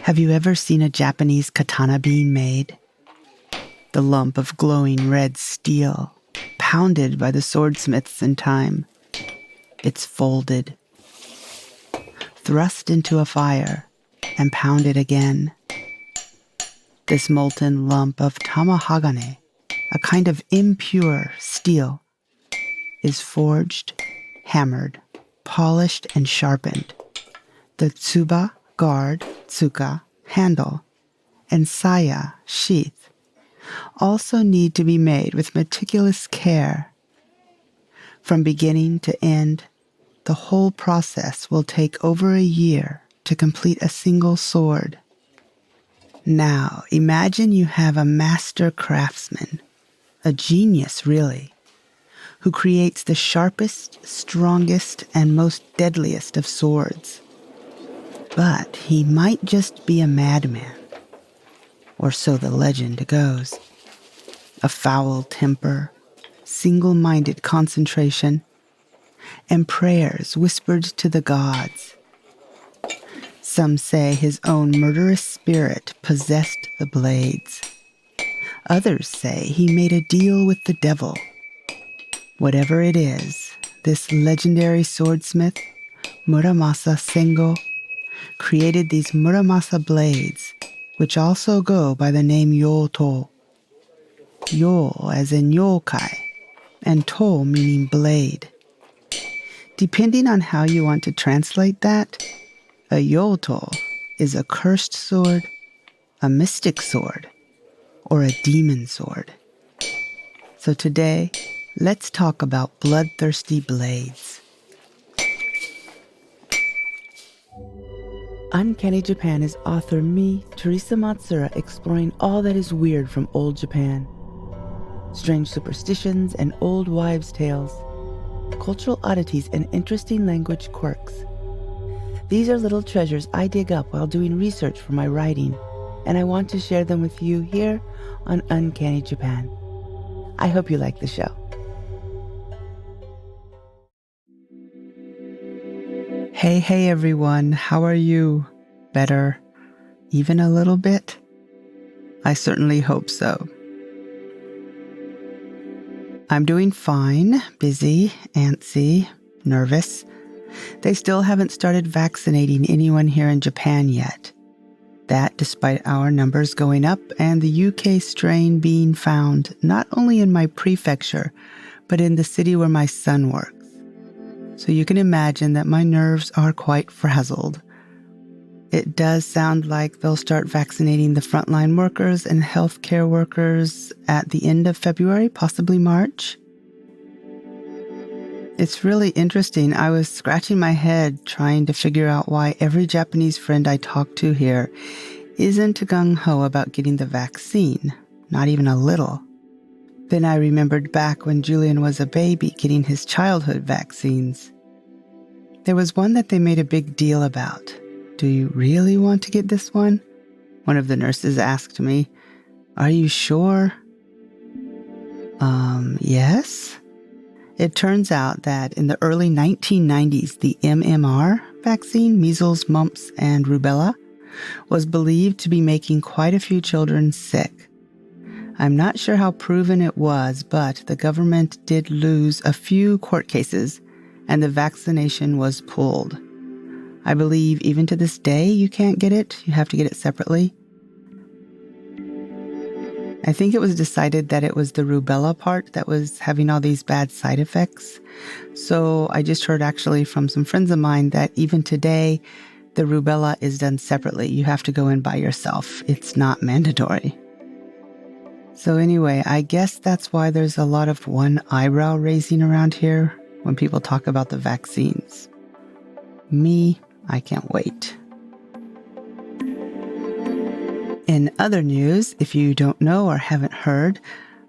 Have you ever seen a Japanese katana being made? The lump of glowing red steel, pounded by the swordsmiths in time. It's folded, thrust into a fire, and pounded again. This molten lump of tamahagane, a kind of impure steel, is forged, hammered, polished, and sharpened. The tsuba, guard, tsuka, handle, and saya, sheath, also need to be made with meticulous care. From beginning to end, the whole process will take over a year to complete a single sword. Now, imagine you have a master craftsman, a genius really, who creates the sharpest, strongest, and most deadliest of swords. But he might just be a madman, or so the legend goes. A foul temper, single-minded concentration, and prayers whispered to the gods. Some say his own murderous spirit possessed the blades. Others say he made a deal with the devil. Whatever it is, this legendary swordsmith, Muramasa Sengo, created these Muramasa blades, which also go by the name Youtou. Yo as in yokai, and to meaning blade. Depending on how you want to translate that, a Youtou is a cursed sword, a mystic sword, or a demon sword. So today, let's talk about bloodthirsty blades. Uncanny Japan is author me, Teresa Matsura, exploring all that is weird from old Japan. Strange superstitions and old wives' tales, cultural oddities and interesting language quirks. These are little treasures I dig up while doing research for my writing, and I want to share them with you here on Uncanny Japan. I hope you like the show. Hey everyone, how are you? Better? Even a little bit? I certainly hope so. I'm doing fine, busy, antsy, nervous. They still haven't started vaccinating anyone here in Japan yet. That despite our numbers going up and the UK strain being found not only in my prefecture, but in the city where my son works. So you can imagine that my nerves are quite frazzled. It does sound like they'll start vaccinating the frontline workers and healthcare workers at the end of February, possibly March. It's really interesting. I was scratching my head trying to figure out why every Japanese friend I talk to here isn't gung-ho about getting the vaccine, not even a little. Then I remembered back when Julian was a baby getting his childhood vaccines. There was one that they made a big deal about. Do you really want to get this one? One of the nurses asked me. Are you sure? Yes. It turns out that in the early 1990s, the MMR vaccine, measles, mumps, and rubella, was believed to be making quite a few children sick. I'm not sure how proven it was, but the government did lose a few court cases, and the vaccination was pulled. I believe even to this day you can't get it. You have to get it separately. I think it was decided that it was the rubella part that was having all these bad side effects. So I just heard actually from some friends of mine that even today, the rubella is done separately. You have to go in by yourself. It's not mandatory. So anyway, I guess that's why there's a lot of one eyebrow raising around here when people talk about the vaccines. Me, I can't wait. In other news, if you don't know or haven't heard,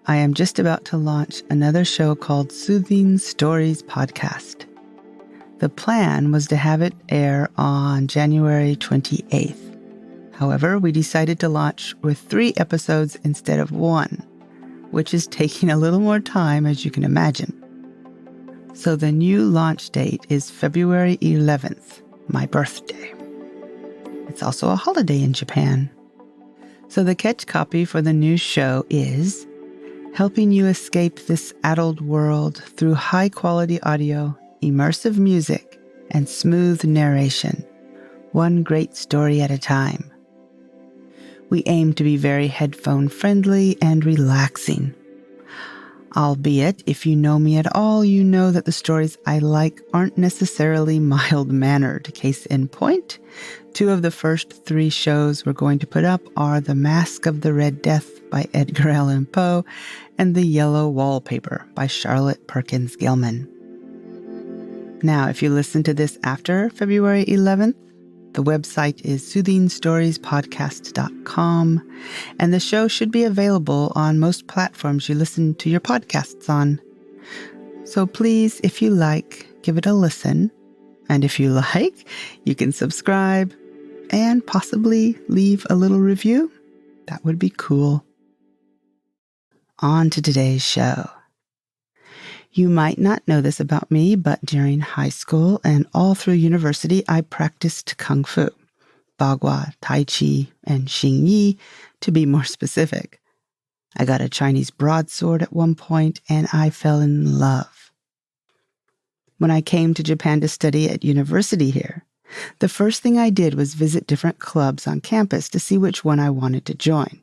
I am just about to launch another show called Soothing Stories Podcast. The plan was to have it air on January 28th. However, we decided to launch with 3 episodes instead of 1, which is taking a little more time, as you can imagine. So the new launch date is February 11th, my birthday. It's also a holiday in Japan. So the catch copy for the new show is helping you escape this addled world through high-quality audio, immersive music, and smooth narration, one great story at a time. We aim to be very headphone-friendly and relaxing. Albeit, if you know me at all, you know that the stories I like aren't necessarily mild-mannered. Case in point, 2 of the first 3 shows we're going to put up are The Mask of the Red Death by Edgar Allan Poe and The Yellow Wallpaper by Charlotte Perkins Gilman. Now, if you listen to this after February 11th, the website is soothingstoriespodcast.com, and the show should be available on most platforms you listen to your podcasts on. So please, if you like, give it a listen. And if you like, you can subscribe and possibly leave a little review. That would be cool. On to today's show. You might not know this about me, but during high school and all through university, I practiced Kung Fu, Bagua, Tai Chi, and Xing Yi, to be more specific. I got a Chinese broadsword at one point, and I fell in love. When I came to Japan to study at university here, the first thing I did was visit different clubs on campus to see which one I wanted to join.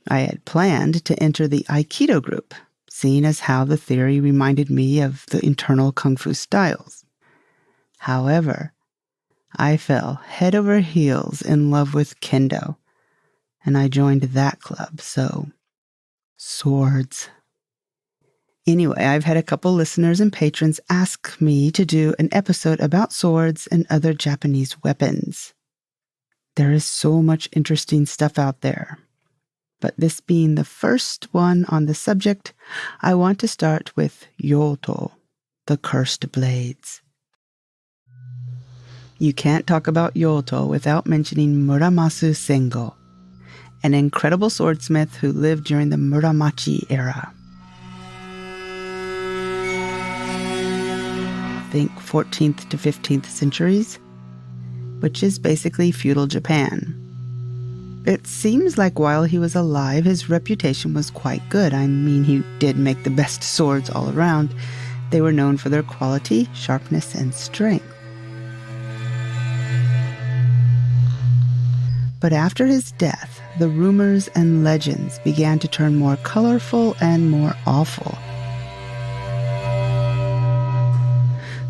I had planned to enter the Aikido group, seeing as how the theory reminded me of the internal Kung Fu styles. However, I fell head over heels in love with Kendo, and I joined that club, so swords. Anyway, I've had a couple listeners and patrons ask me to do an episode about swords and other Japanese weapons. There is so much interesting stuff out there. But this being the first one on the subject, I want to start with Youtou, the cursed blades. You can't talk about Youtou without mentioning Muramasa Sengo, an incredible swordsmith who lived during the Muromachi era. Think 14th to 15th centuries, which is basically feudal Japan. It seems like while he was alive, his reputation was quite good. I mean, he did make the best swords all around. They were known for their quality, sharpness, and strength. But after his death, the rumors and legends began to turn more colorful and more awful.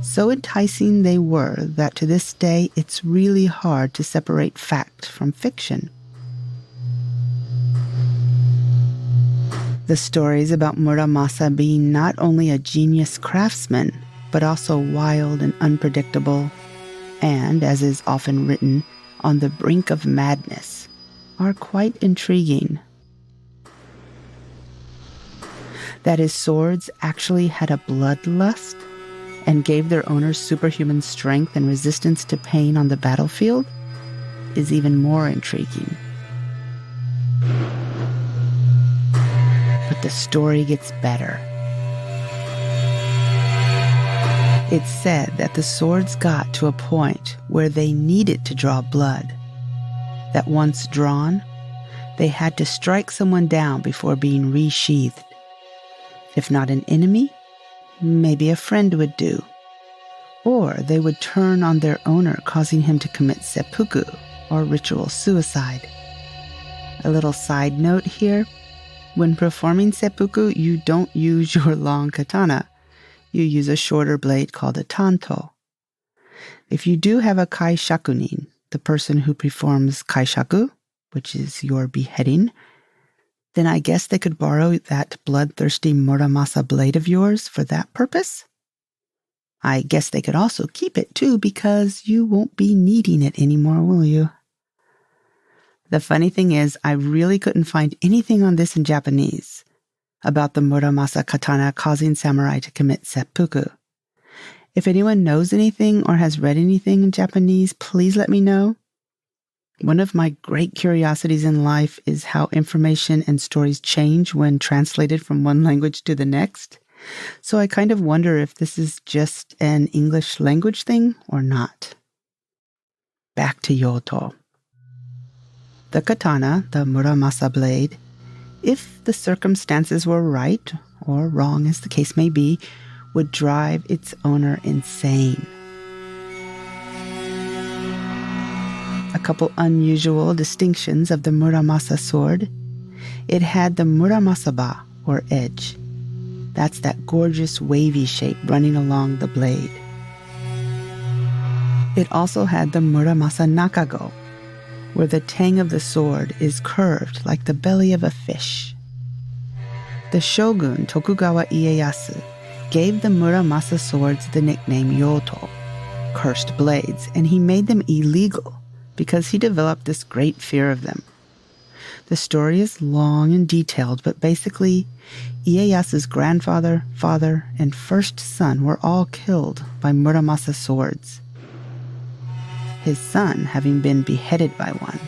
So enticing they were that to this day, it's really hard to separate fact from fiction. The stories about Muramasa being not only a genius craftsman, but also wild and unpredictable, and, as is often written, on the brink of madness, are quite intriguing. That his swords actually had a bloodlust and gave their owners superhuman strength and resistance to pain on the battlefield is even more intriguing. But the story gets better. It's said that the swords got to a point where they needed to draw blood. That once drawn, they had to strike someone down before being resheathed. If not an enemy, maybe a friend would do. Or they would turn on their owner, causing him to commit seppuku, or ritual suicide. A little side note here. When performing seppuku, you don't use your long katana. You use a shorter blade called a tanto. If you do have a kaishakunin, the person who performs kaishaku, which is your beheading, then I guess they could borrow that bloodthirsty Muramasa blade of yours for that purpose. I guess they could also keep it too, because you won't be needing it anymore, will you? The funny thing is, I really couldn't find anything on this in Japanese about the Muramasa katana causing samurai to commit seppuku. If anyone knows anything or has read anything in Japanese, please let me know. One of my great curiosities in life is how information and stories change when translated from one language to the next. So I kind of wonder if this is just an English language thing or not. Back to Youtou. The katana, the Muramasa blade, if the circumstances were right, or wrong as the case may be, would drive its owner insane. A couple unusual distinctions of the Muramasa sword. It had the Muramasaba, or edge. That's that gorgeous wavy shape running along the blade. It also had the Muramasa Nakago, where the tang of the sword is curved like the belly of a fish. The shogun Tokugawa Ieyasu gave the Muramasa swords the nickname Youtou, cursed blades, and he made them illegal because he developed this great fear of them. The story is long and detailed, but basically, Ieyasu's grandfather, father, and first son were all killed by Muramasa swords, his son having been beheaded by one.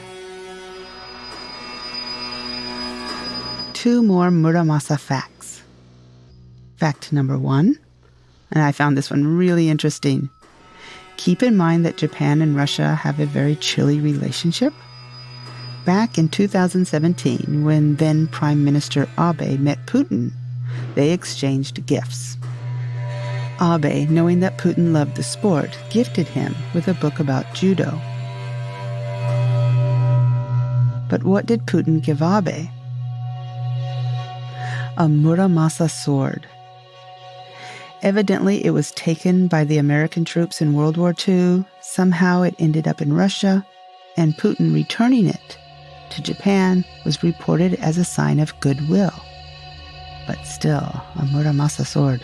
2 more Muramasa facts. Fact number 1, and I found this one really interesting. Keep in mind that Japan and Russia have a very chilly relationship. Back in 2017, when then Prime Minister Abe met Putin, they exchanged gifts. Abe, knowing that Putin loved the sport, gifted him with a book about judo. But what did Putin give Abe? A Muramasa sword. Evidently, it was taken by the American troops in World War II. Somehow it ended up in Russia, and Putin returning it to Japan was reported as a sign of goodwill. But still, a Muramasa sword.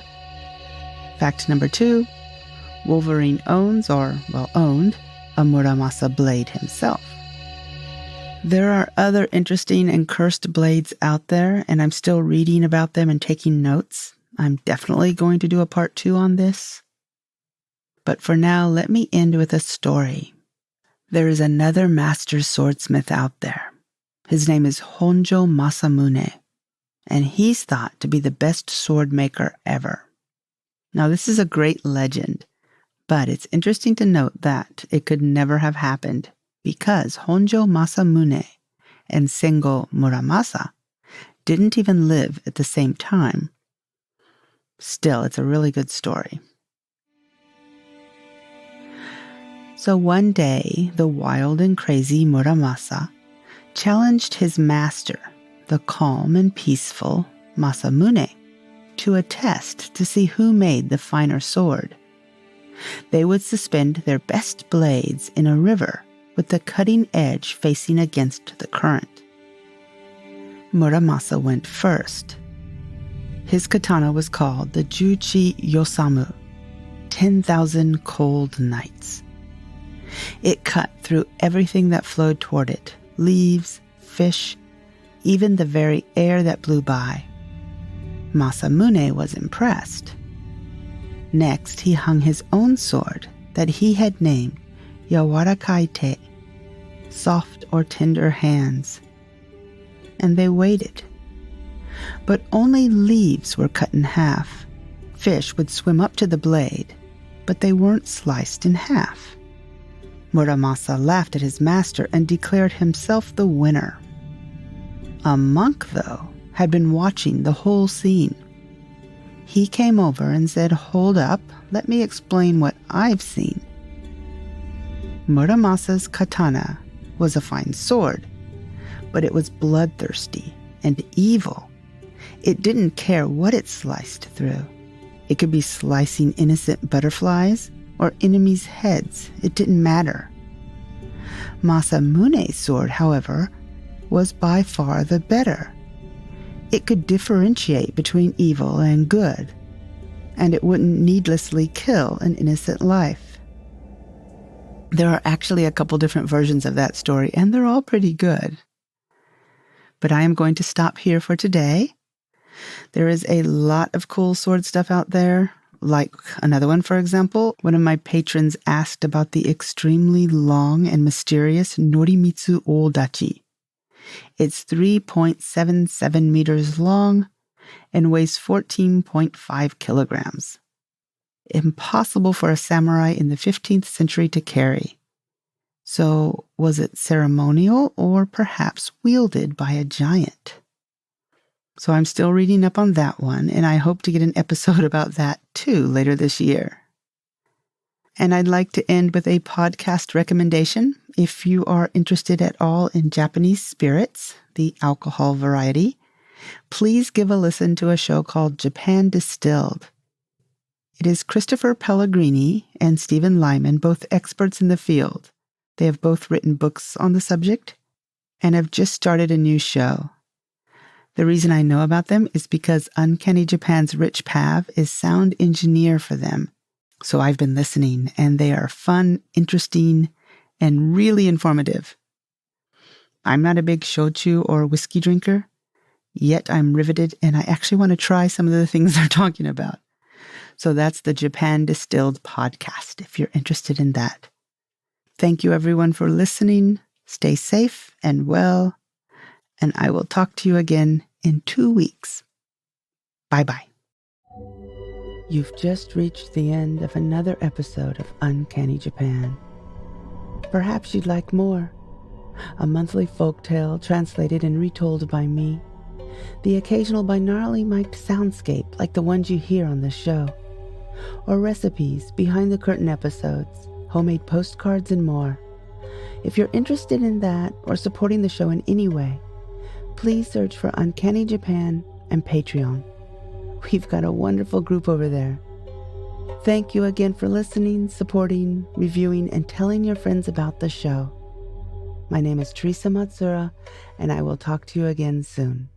Fact number 2, Wolverine owned, a Muramasa blade himself. There are other interesting and cursed blades out there, and I'm still reading about them and taking notes. I'm definitely going to do a part 2 on this. But for now, let me end with a story. There is another master swordsmith out there. His name is Honjo Masamune, and he's thought to be the best sword maker ever. Now, this is a great legend, but it's interesting to note that it could never have happened because Honjo Masamune and Sengo Muramasa didn't even live at the same time. Still, it's a really good story. So one day, the wild and crazy Muramasa challenged his master, the calm and peaceful Masamune, to a test to see who made the finer sword. They would suspend their best blades in a river with the cutting edge facing against the current. Muramasa went first. His katana was called the Juchi Yosamu, 10,000 cold nights. It cut through everything that flowed toward it, leaves, fish, even the very air that blew by. Masamune was impressed. Next, he hung his own sword that he had named Yawarakai te, soft or tender hands. And they waited. But only leaves were cut in half. Fish would swim up to the blade, but they weren't sliced in half. Muramasa laughed at his master and declared himself the winner. A monk, though, had been watching the whole scene. He came over and said, "Hold up, let me explain what I've seen." Muramasa's katana was a fine sword, but it was bloodthirsty and evil. It didn't care what it sliced through. It could be slicing innocent butterflies or enemies' heads. It didn't matter. Masamune's sword, however, was by far the better. It could differentiate between evil and good, and it wouldn't needlessly kill an innocent life. There are actually a couple different versions of that story, and they're all pretty good. But I am going to stop here for today. There is a lot of cool sword stuff out there. Like another one, for example, one of my patrons asked about the extremely long and mysterious Norimitsu Odachi. It's 3.77 meters long and weighs 14.5 kilograms. Impossible for a samurai in the 15th century to carry. So, was it ceremonial or perhaps wielded by a giant? So I'm still reading up on that one, and I hope to get an episode about that too later this year. And I'd like to end with a podcast recommendation. If you are interested at all in Japanese spirits, the alcohol variety, please give a listen to a show called Japan Distilled. It is Christopher Pellegrini and Stephen Lyman, both experts in the field. They have both written books on the subject and have just started a new show. The reason I know about them is because Uncanny Japan's Rich Pav is sound engineer for them. So I've been listening, and they are fun, interesting, and really informative. I'm not a big shochu or whiskey drinker, yet I'm riveted, and I actually want to try some of the things they're talking about. So that's the Japan Distilled podcast, if you're interested in that. Thank you, everyone, for listening. Stay safe and well, and I will talk to you again in 2 weeks. Bye-bye. You've just reached the end of another episode of Uncanny Japan. Perhaps you'd like more. A monthly folktale translated and retold by me. The occasional binaurally mic'd soundscape like the ones you hear on this show. Or recipes, behind-the-curtain episodes, homemade postcards, and more. If you're interested in that or supporting the show in any way, please search for Uncanny Japan and Patreon. We've got a wonderful group over there. Thank you again for listening, supporting, reviewing, and telling your friends about the show. My name is Teresa Matsura, and I will talk to you again soon.